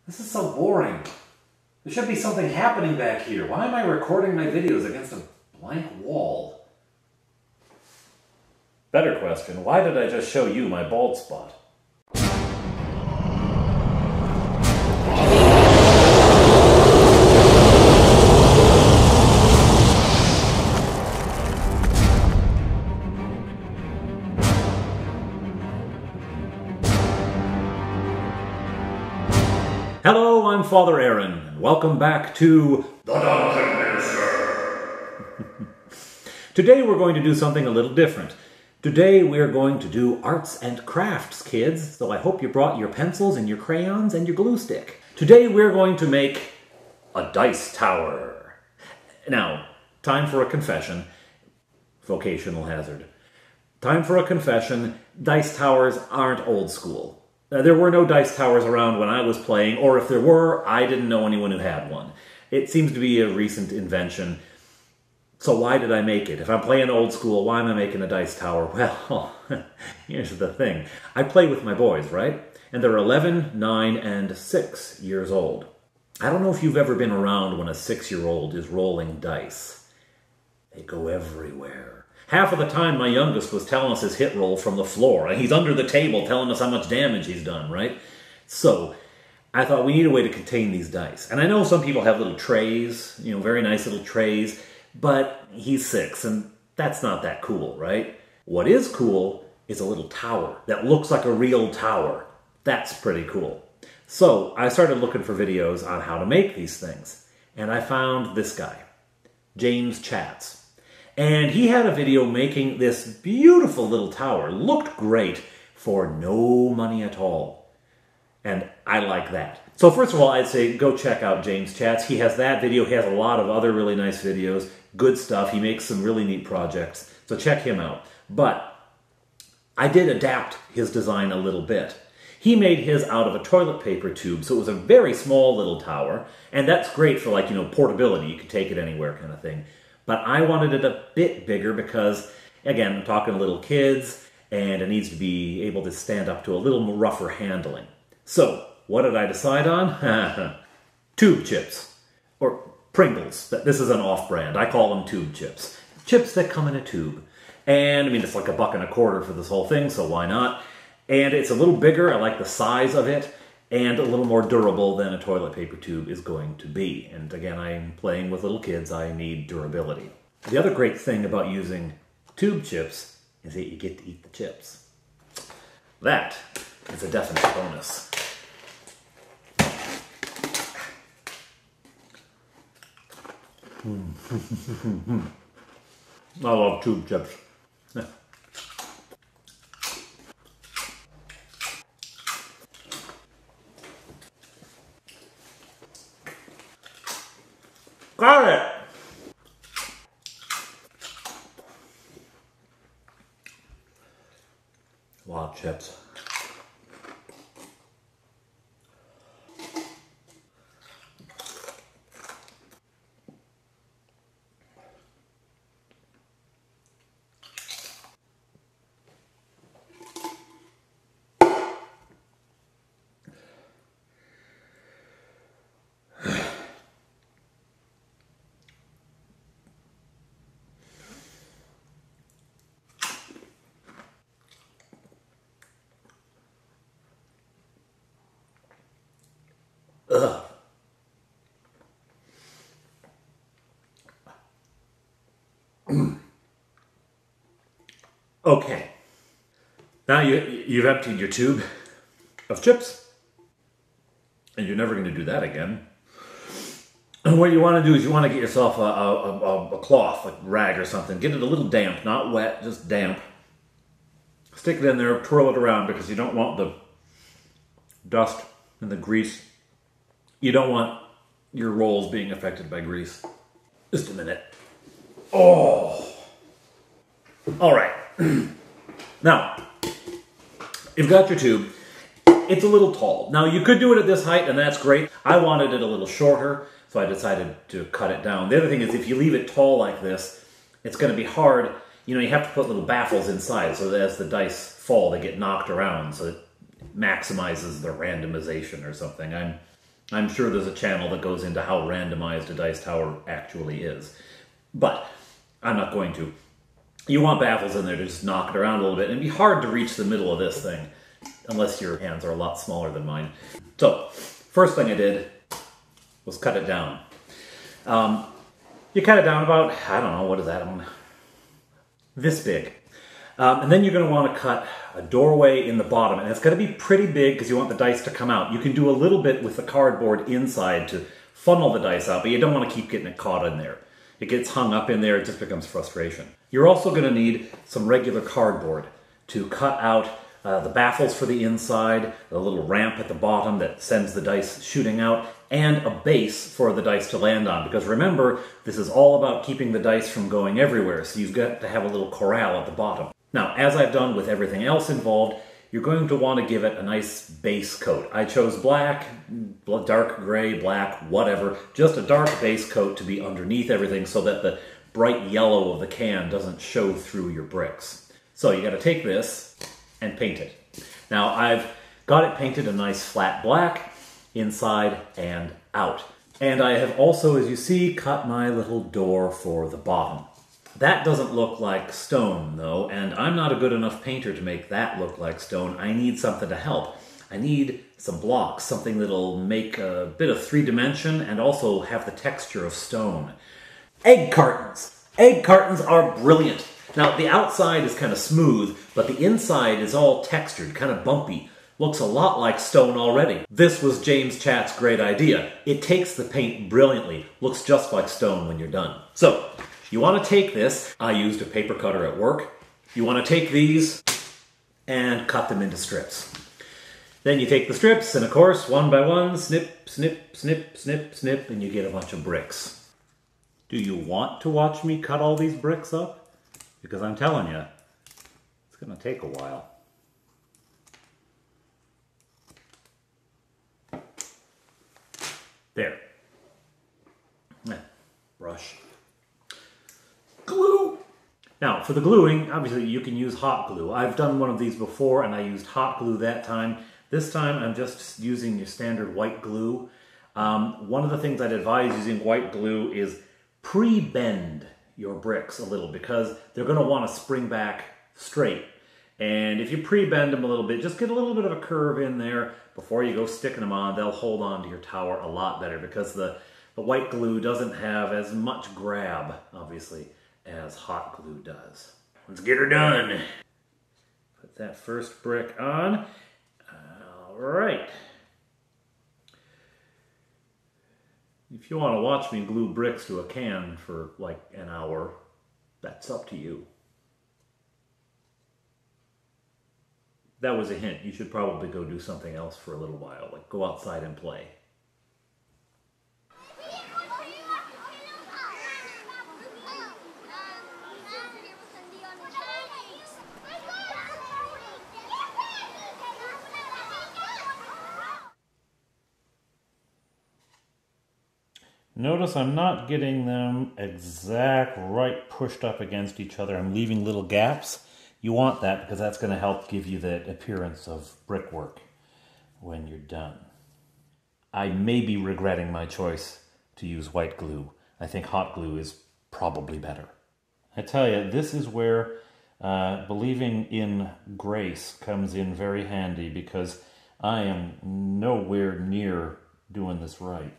This is so boring. There should be something happening back here. Why am I recording my videos against a blank wall? Better question, why did I just show you my bald spot? Hello, I'm Father Aaron, and welcome back to The Dungeon Minister. Today we're going to do something a little different. Today we're going to do arts and crafts, kids, so I hope you brought your pencils and your crayons and your glue stick. Today we're going to make a dice tower. Now, time for a confession. Vocational hazard. Time for a confession. Dice towers aren't old school. There were no dice towers around when I was playing, or if there were, I didn't know anyone who had one. It seems to be a recent invention. So why did I make it? If I'm playing old school, why am I making a dice tower? Well, here's the thing. I play with my boys, right? And they're 11, 9, and 6 years old. I don't know if you've ever been around when a 6-year-old is rolling dice. They go everywhere. Half of the time, my youngest was telling us his hit roll from the floor. He's under the table telling us how much damage he's done, right? So, I thought we need a way to contain these dice. And I know some people have little trays, very nice little trays, but he's 6, and that's not that cool, right? What is cool is a little tower that looks like a real tower. That's pretty cool. So, I started looking for videos on how to make these things. And I found this guy, James Chats. And he had a video making this beautiful little tower. Looked great for no money at all. And I like that. So first of all, I'd say go check out James Chats. He has that video. He has a lot of other really nice videos. Good stuff. He makes some really neat projects. So check him out. But I did adapt his design a little bit. He made his out of a toilet paper tube. So it was a very small little tower. And that's great for portability. You can take it anywhere kind of thing. But I wanted it a bit bigger because, again, I'm talking little kids, and it needs to be able to stand up to a little rougher handling. So, what did I decide on? Tube chips. Or Pringles. This is an off-brand. I call them tube chips. Chips that come in a tube. And, it's like $1.25 for this whole thing, so why not? And it's a little bigger. I like the size of it. And a little more durable than a toilet paper tube is going to be. And again, I'm playing with little kids, I need durability. The other great thing about using tube chips is that you get to eat the chips. That is a definite bonus. I love tube chips. Got it! A lot of chips. Ugh. Okay. Now you've emptied your tube of chips. And you're never going to do that again. And what you want to do is you want to get yourself a cloth, like rag or something. Get it a little damp, not wet, just damp. Stick it in there, twirl it around because you don't want the dust and the grease. You don't want your rolls being affected by grease. Just a minute. Oh! Alright. Now, you've got your tube. It's a little tall. Now, you could do it at this height, and that's great. I wanted it a little shorter, so I decided to cut it down. The other thing is, if you leave it tall like this, it's going to be hard. You have to put little baffles inside, so that as the dice fall, they get knocked around, so it maximizes the randomization or something. I'm I'm sure there's a channel that goes into how randomized a dice tower actually is. But I'm not going to. You want baffles in there to just knock it around a little bit. And it'd be hard to reach the middle of this thing, unless your hands are a lot smaller than mine. So, first thing I did was cut it down. You cut it down about, I don't know, what is that? This big. And then you're going to want to cut a doorway in the bottom. And it's going to be pretty big because you want the dice to come out. You can do a little bit with the cardboard inside to funnel the dice out, but you don't want to keep getting it caught in there. It gets hung up in there, it just becomes frustration. You're also going to need some regular cardboard to cut out the baffles for the inside, the little ramp at the bottom that sends the dice shooting out, and a base for the dice to land on. Because remember, this is all about keeping the dice from going everywhere, so you've got to have a little corral at the bottom. Now, as I've done with everything else involved, you're going to want to give it a nice base coat. I chose black, dark gray, black, whatever, just a dark base coat to be underneath everything so that the bright yellow of the can doesn't show through your bricks. So you got to take this and paint it. Now I've got it painted a nice flat black inside and out. And I have also, as you see, cut my little door for the bottom. That doesn't look like stone, though, and I'm not a good enough painter to make that look like stone. I need something to help. I need some blocks, something that'll make a bit of three-dimension and also have the texture of stone. Egg cartons! Egg cartons are brilliant. Now, the outside is kind of smooth, but the inside is all textured, kind of bumpy. Looks a lot like stone already. This was James Chat's great idea. It takes the paint brilliantly. Looks just like stone when you're done. So, you want to take this. I used a paper cutter at work. You want to take these and cut them into strips. Then you take the strips and, of course, one by one, snip, snip, snip, snip, snip, and you get a bunch of bricks. Do you want to watch me cut all these bricks up? Because I'm telling you, it's going to take a while. There. Brush. Glue! Now, for the gluing, obviously you can use hot glue. I've done one of these before and I used hot glue that time. This time I'm just using your standard white glue. One of the things I'd advise using white glue is pre-bend your bricks a little because they're going to want to spring back straight. And if you pre-bend them a little bit, just get a little bit of a curve in there before you go sticking them on. They'll hold on to your tower a lot better because the white glue doesn't have as much grab, obviously, as hot glue does. Let's get her done. Put that first brick on. All right. If you want to watch me glue bricks to a can for like an hour, that's up to you. That was a hint. You should probably go do something else for a little while, like go outside and play. Notice I'm not getting them exact right pushed up against each other. I'm leaving little gaps. You want that because that's going to help give you that appearance of brickwork when you're done. I may be regretting my choice to use white glue. I think hot glue is probably better. I tell you, this is where believing in grace comes in very handy because I am nowhere near doing this right.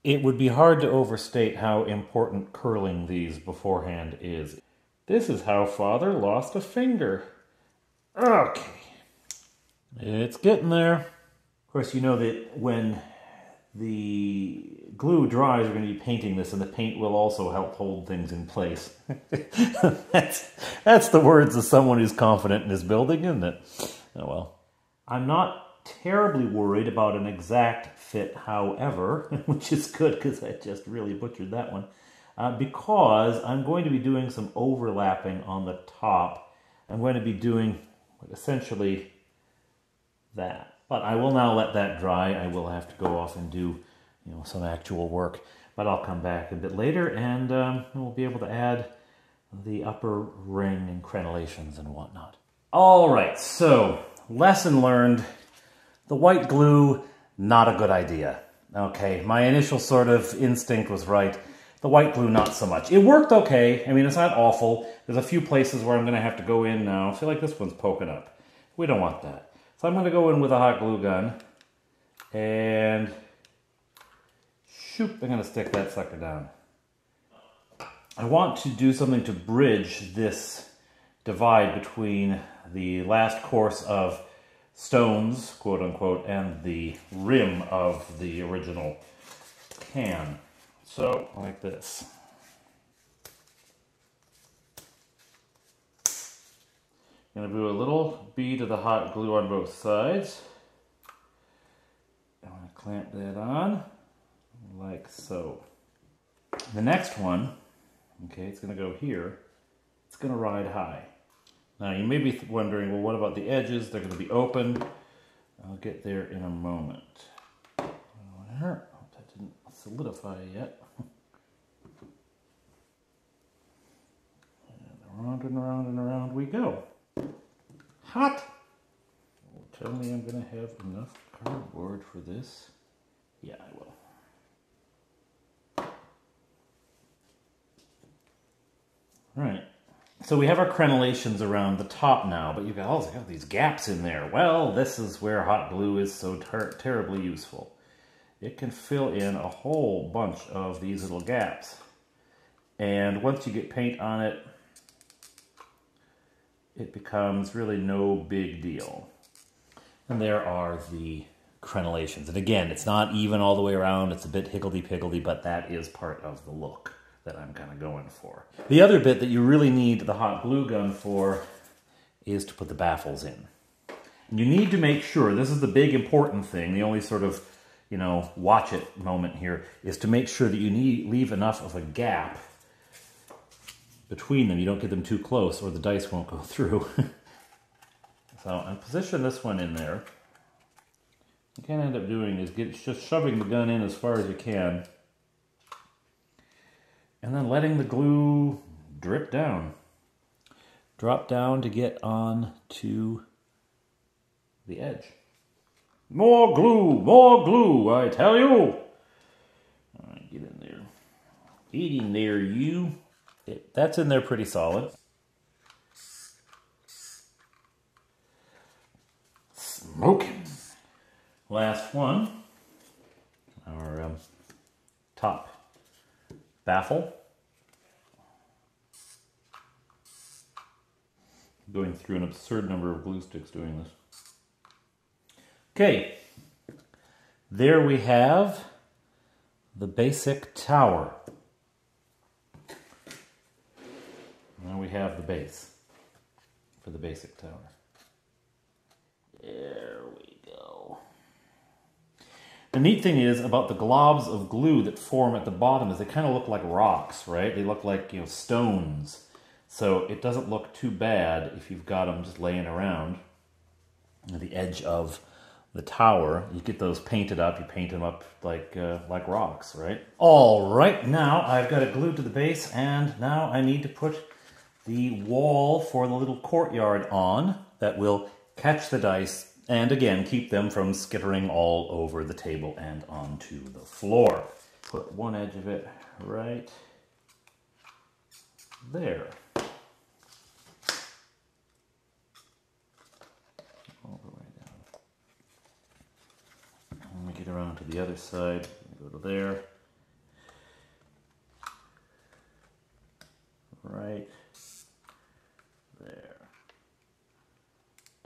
It would be hard to overstate how important curling these beforehand is. This is how Father lost a finger. Okay. It's getting there. Of course, you know that when the glue dries, we're going to be painting this, and the paint will also help hold things in place. That's the words of someone who's confident in his building, isn't it? Oh well. I'm not terribly worried about an exact fit, however, which is good because I just really butchered that one, because I'm going to be doing some overlapping on the top. I'm going to be doing essentially that. But I will now let that dry. I will have to go off and do some actual work. But I'll come back a bit later and we'll be able to add the upper ring and crenellations and whatnot. All right, so lesson learned. The white glue not a good idea. Okay, my initial sort of instinct was right. The white glue, not so much. It worked okay. I mean, it's not awful. There's a few places where I'm going to have to go in now. I feel like this one's poking up. We don't want that. So I'm going to go in with a hot glue gun. And shoop, I'm going to stick that sucker down. I want to do something to bridge this divide between the last course of stones, quote unquote, and the rim of the original can. So, like this. I'm going to do a little bead of the hot glue on both sides. I'm going to clamp that on, like so. The next one, okay, it's going to go here. It's going to ride high. Now, you may be wondering, well, what about the edges? They're going to be open. I'll get there in a moment. That didn't solidify yet. And around and around and around we go. Hot! Well, tell me I'm going to have enough cardboard for this. Yeah, I will. Right. So we have our crenellations around the top now, but you've also got these gaps in there. Well, this is where hot glue is so terribly useful. It can fill in a whole bunch of these little gaps. And once you get paint on it, it becomes really no big deal. And there are the crenellations. And again, it's not even all the way around. It's a bit higgledy-piggledy, but that is part of the look that I'm kind of going for. The other bit that you really need the hot glue gun for is to put the baffles in. And you need to make sure, this is the big important thing, the only sort of, you know, watch it moment here, is to make sure that you leave enough of a gap between them. You don't get them too close or the dice won't go through. So I position this one in there. What you can end up doing is just shoving the gun in as far as you can. And then letting the glue drip down. Drop down to get on to the edge. More glue, I tell you. All right, get in there. Get in there, you. That's in there pretty solid. Smoking. Last one. Our top baffle. Going through an absurd number of glue sticks doing this. Okay, there we have the basic tower. Now we have the base for the basic tower. There we go. The neat thing is about the globs of glue that form at the bottom is they kind of look like rocks, right? They look like, you know, stones. So it doesn't look too bad if you've got them just laying around at the edge of the tower. You get those painted up, you paint them up like rocks, right? All right, now I've got it glued to the base, and now I need to put the wall for the little courtyard on that will catch the dice and again keep them from skittering all over the table and onto the floor. Put one edge of it right there. All the way down. When we get around to the other side, go to there. Right there.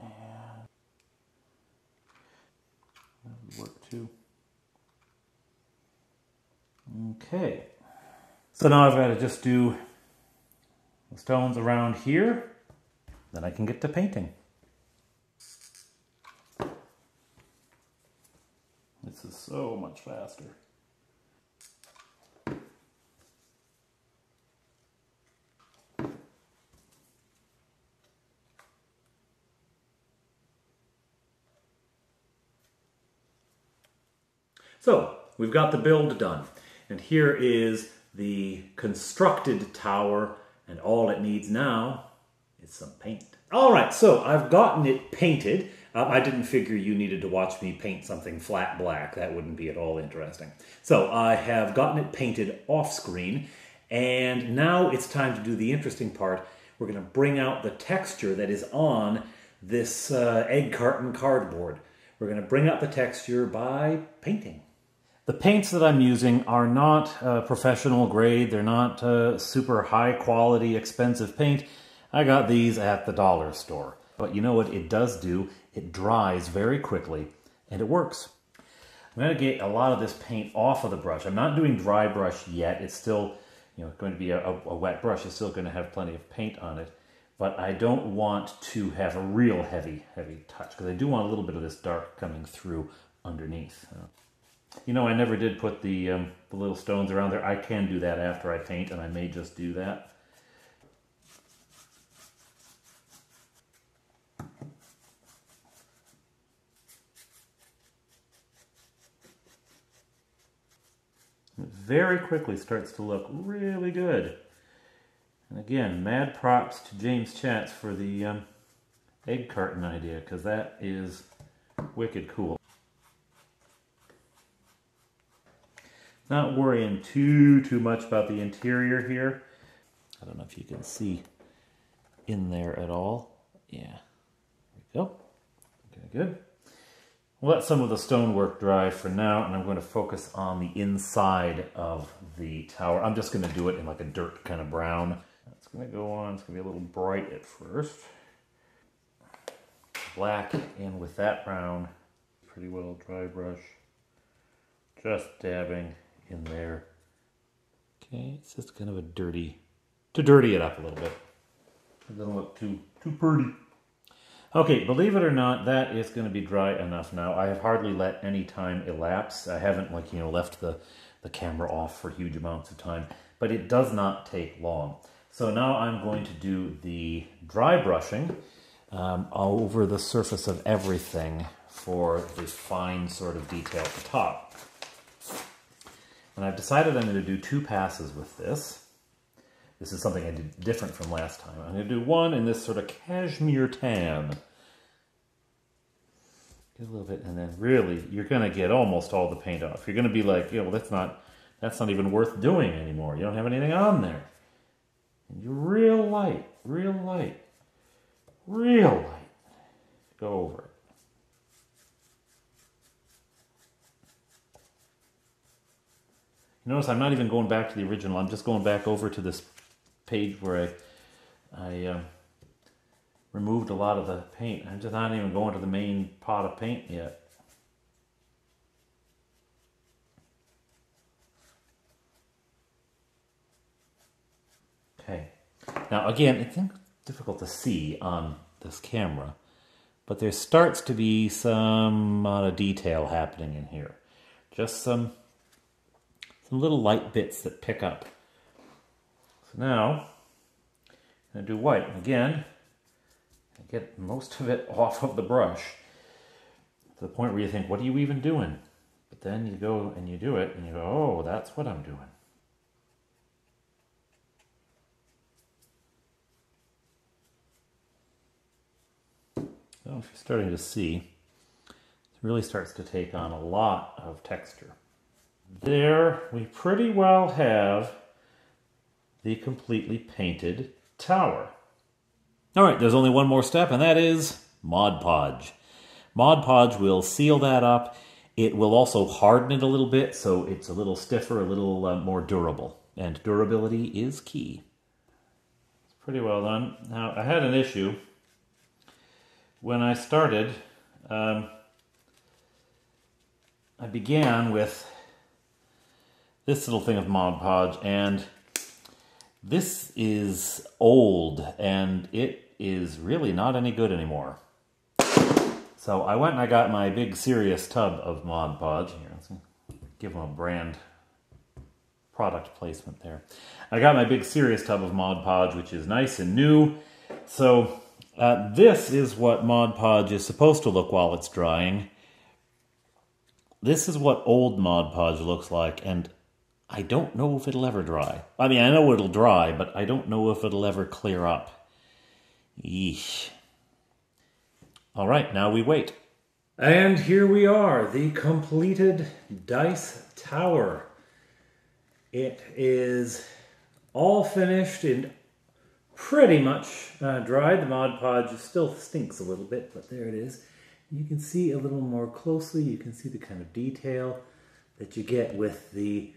And that would work too. Okay. So now I've got to just do the stones around here, then I can get to painting. This is so much faster. So, we've got the build done, and here is the constructed tower, and all it needs now is some paint. All right, so I've gotten it painted. I didn't figure you needed to watch me paint something flat black. That wouldn't be at all interesting. So I have gotten it painted off screen, and now it's time to do the interesting part. We're going to bring out the texture that is on this egg carton cardboard. We're going to bring out the texture by painting. The paints that I'm using are not professional grade. They're not super high quality, expensive paint. I got these at the dollar store. But you know what it does do? It dries very quickly, and it works. I'm going to get a lot of this paint off of the brush. I'm not doing dry brush yet. It's still, going to be a wet brush. It's still going to have plenty of paint on it. But I don't want to have a real heavy touch, because I do want a little bit of this dark coming through underneath. I never did put the little stones around there. I can do that after I paint, and I may just do that. It very quickly starts to look really good. And again, mad props to James Chats for the egg carton idea, because that is wicked cool. Not worrying too much about the interior here. I don't know if you can see in there at all. Yeah, there we go. Okay, good. We'll let some of the stonework dry for now, and I'm going to focus on the inside of the tower. I'm just going to do it in like a dirt kind of brown. It's going to go on. It's going to be a little bright at first. Black in with that brown. Pretty well dry brush. Just dabbing in there. Okay, it's just kind of a to dirty it up a little bit. It doesn't look too pretty. Okay, believe it or not, that is going to be dry enough now. I have hardly let any time elapse. I haven't left the camera off for huge amounts of time, but it does not take long. So now I'm going to do the dry brushing over the surface of everything for the fine sort of detail at the top. And I've decided I'm going to do 2 passes with this. This is something I did different from last time. I'm going to do one in this sort of cashmere tan. Get a little bit, and then really, you're going to get almost all the paint off. You're going to be like, well, that's not even worth doing anymore. You don't have anything on there. And you're real light. Go over it. Notice I'm not even going back to the original. I'm just going back over to this page where I removed a lot of the paint. I'm just not even going to the main pot of paint yet. Okay. Now again, it's difficult to see on this camera, but there starts to be some amount of detail happening in here. Just some little light bits that pick up. So now, I'm going to do white. And again, I get most of it off of the brush to the point where you think, what are you even doing? But then you go and you do it, and you go, oh, that's what I'm doing. So if you're starting to see, it really starts to take on a lot of texture. There, we pretty well have the completely painted tower. All right, there's only one more step, and that is Mod Podge. Mod Podge will seal that up. It will also harden it a little bit, so it's a little stiffer, a little more durable. And durability is key. It's pretty well done. Now, I had an issue. When I started, I began with this little thing of Mod Podge, and this is old, and it is really not any good anymore. So I went and I got my big serious tub of Mod Podge. Here, let's give them a brand product placement there. I got my big serious tub of Mod Podge, which is nice and new. So this is what Mod Podge is supposed to look while it's drying. This is what old Mod Podge looks like, and I don't know if it'll ever dry. I mean, I know it'll dry, but I don't know if it'll ever clear up. Yeesh. All right, now we wait. And here we are, the completed Dicey Tower. It is all finished and pretty much dried. The Mod Podge still stinks a little bit, but there it is. You can see a little more closely. You can see the kind of detail that you get with the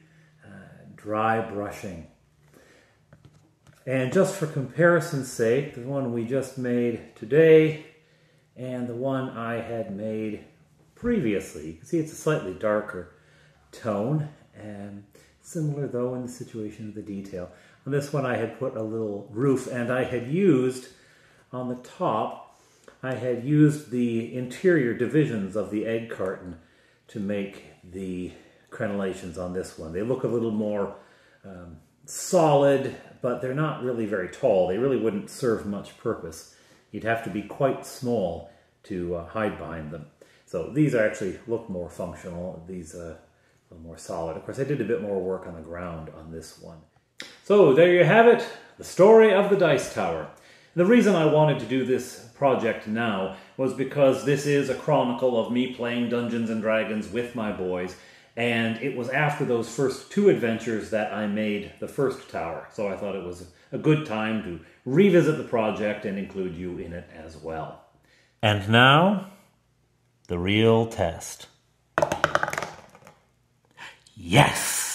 dry brushing. And just for comparison's sake, the one we just made today and the one I had made previously, you can see it's a slightly darker tone, and similar though in the situation of the detail. On this one I had put a little roof, and I had used, on the top, I had used the interior divisions of the egg carton to make the crenellations on this one. They look a little more solid, but they're not really very tall. They really wouldn't serve much purpose. You'd have to be quite small to hide behind them. So these actually look more functional. These a little more solid. Of course, I did a bit more work on the ground on this one. So there you have it, the story of the Dicey Tower. The reason I wanted to do this project now was because this is a chronicle of me playing Dungeons and Dragons with my boys, and it was after those first two adventures that I made the first tower. So I thought it was a good time to revisit the project and include you in it as well. And now, the real test. Yes!